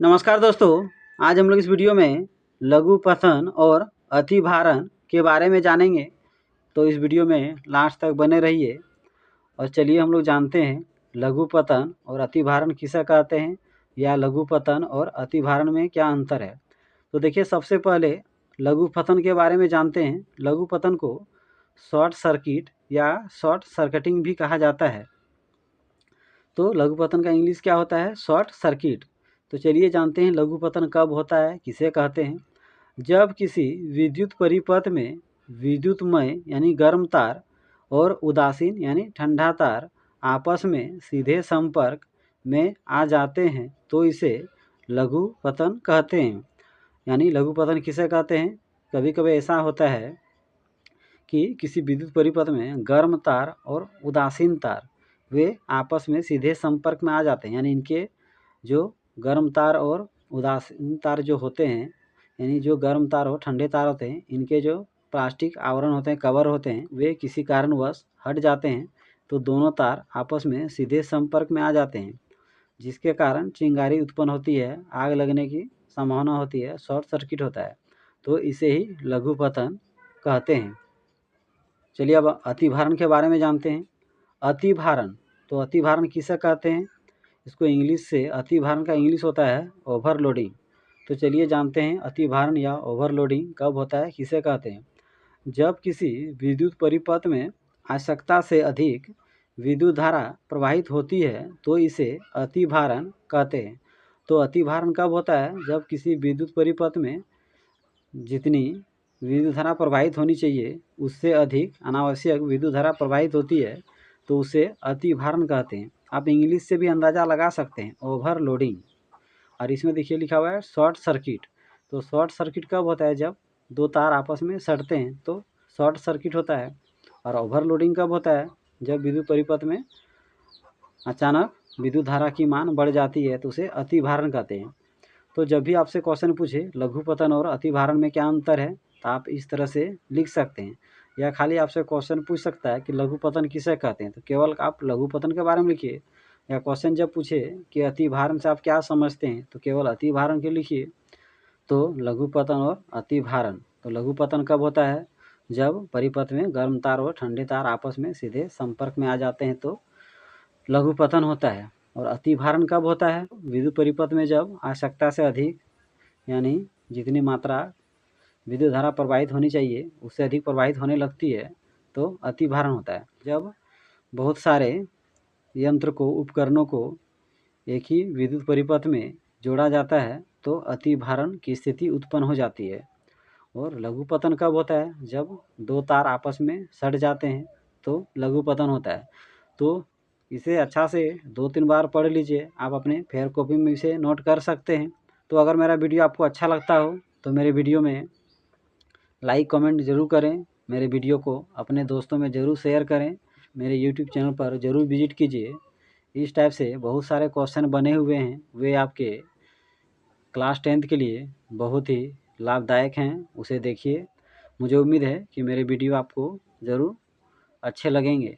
नमस्कार दोस्तों, आज हम लोग इस वीडियो में लघु पठन और अतिभारण के बारे में जानेंगे। तो इस वीडियो में लास्ट तक बने रहिए और चलिए हम लोग जानते हैं लघु पठन और अतिभारण किसे कहते हैं या लघु पठन और अतिभारण में क्या अंतर है। तो देखिए, सबसे पहले लघु पठन के बारे में जानते हैं। लघु पठन को शॉर्ट सर्किट या शॉर्ट सर्किटिंग भी कहा जाता है। तो लघु पठन का इंग्लिश क्या होता है? Short circuit. तो चलिए जानते हैं लघु पठन कब होता है, किसे कहते हैं। जब किसी विद्युत परिपथ में विद्युतमय यानी गर्म तार और उदासीन यानी ठंडा तार आपस में सीधे संपर्क में आ जाते हैं तो इसे लघु पठन कहते हैं। यानी लघु पठन किसे कहते हैं? कभी कभी ऐसा होता है कि किसी विद्युत परिपथ में गर्म तार और उदासीन तार वे आपस में सीधे संपर्क में आ जाते हैं। यानी इनके जो गर्म तार और उदासीन तार जो होते हैं, यानी जो गर्म तार और ठंडे तार होते हैं, इनके जो प्लास्टिक आवरण होते हैं, कवर होते हैं, वे किसी कारणवश हट जाते हैं तो दोनों तार आपस में सीधे संपर्क में आ जाते हैं, जिसके कारण चिंगारी उत्पन्न होती है, आग लगने की संभावना होती है, शॉर्ट सर्किट होता है। तो इसे ही लघु पठन कहते हैं। चलिए अब अतिभारण के बारे में जानते हैं। अतिभारण, तो अतिभारण किसे कहते हैं? इसको इंग्लिश से अतिभारण का इंग्लिश होता है ओवरलोडिंग। तो चलिए जानते हैं अतिभारण या ओवरलोडिंग कब होता है, किसे कहते हैं। जब किसी विद्युत परिपथ में आवश्यकता से अधिक विद्युत धारा प्रवाहित होती है तो इसे अतिभारण कहते हैं। तो अतिभारण कब होता है? जब किसी विद्युत परिपथ में जितनी विद्युत धारा प्रवाहित होनी चाहिए उससे अधिक अनावश्यक विद्युत धारा प्रवाहित होती है तो उसे अतिभारण कहते हैं। आप इंग्लिश से भी अंदाज़ा लगा सकते हैं, ओवरलोडिंग। और इसमें देखिए लिखा हुआ है शॉर्ट सर्किट। तो शॉर्ट सर्किट कब होता है? जब दो तार आपस में सटते हैं तो शॉर्ट सर्किट होता है। और ओवरलोडिंग कब होता है? जब विद्युत परिपथ में अचानक विद्युत धारा की मान बढ़ जाती है तो उसे अतिभारण कहते हैं। तो जब भी आपसे क्वेश्चन पूछे लघु पठन और अतिभारण में क्या अंतर है, तो आप इस तरह से लिख सकते हैं। या खाली आपसे क्वेश्चन पूछ सकता है कि लघु पठन किसे कहते हैं, तो केवल आप लघु पठन के बारे में लिखिए। या क्वेश्चन जब पूछे कि अतिभारण से आप क्या समझते हैं, तो केवल अतिभारण के लिखिए। तो लघु पठन और अतिभारण, तो लघु पठन कब होता है? जब परिपथ में गर्म तार और ठंडे तार आपस में सीधे संपर्क में आ जाते हैं तो लघु पठन होता है। और अतिभारण कब होता है? विद्युत परिपथ में जब आवश्यकता से अधिक, यानी जितनी मात्रा विद्युत धारा प्रवाहित होनी चाहिए उससे अधिक प्रवाहित होने लगती है तो अतिभारण होता है। जब बहुत सारे यंत्र को, उपकरणों को एक ही विद्युत परिपथ में जोड़ा जाता है तो अतिभारण की स्थिति उत्पन्न हो जाती है। और लघु पठन कब होता है? जब दो तार आपस में सट जाते हैं तो लघु पठन होता है। तो इसे अच्छा से 2-3 बार पढ़ लीजिए, आप अपने फेयर कॉपी में इसे नोट कर सकते हैं। तो अगर मेरा वीडियो आपको अच्छा लगता हो तो मेरे वीडियो में लाइक कमेंट ज़रूर करें, मेरे वीडियो को अपने दोस्तों में ज़रूर शेयर करें, मेरे यूट्यूब चैनल पर ज़रूर विजिट कीजिए। इस टाइप से बहुत सारे क्वेश्चन बने हुए हैं, वे आपके क्लास 10th के लिए बहुत ही लाभदायक हैं, उसे देखिए। मुझे उम्मीद है कि मेरे वीडियो आपको ज़रूर अच्छे लगेंगे।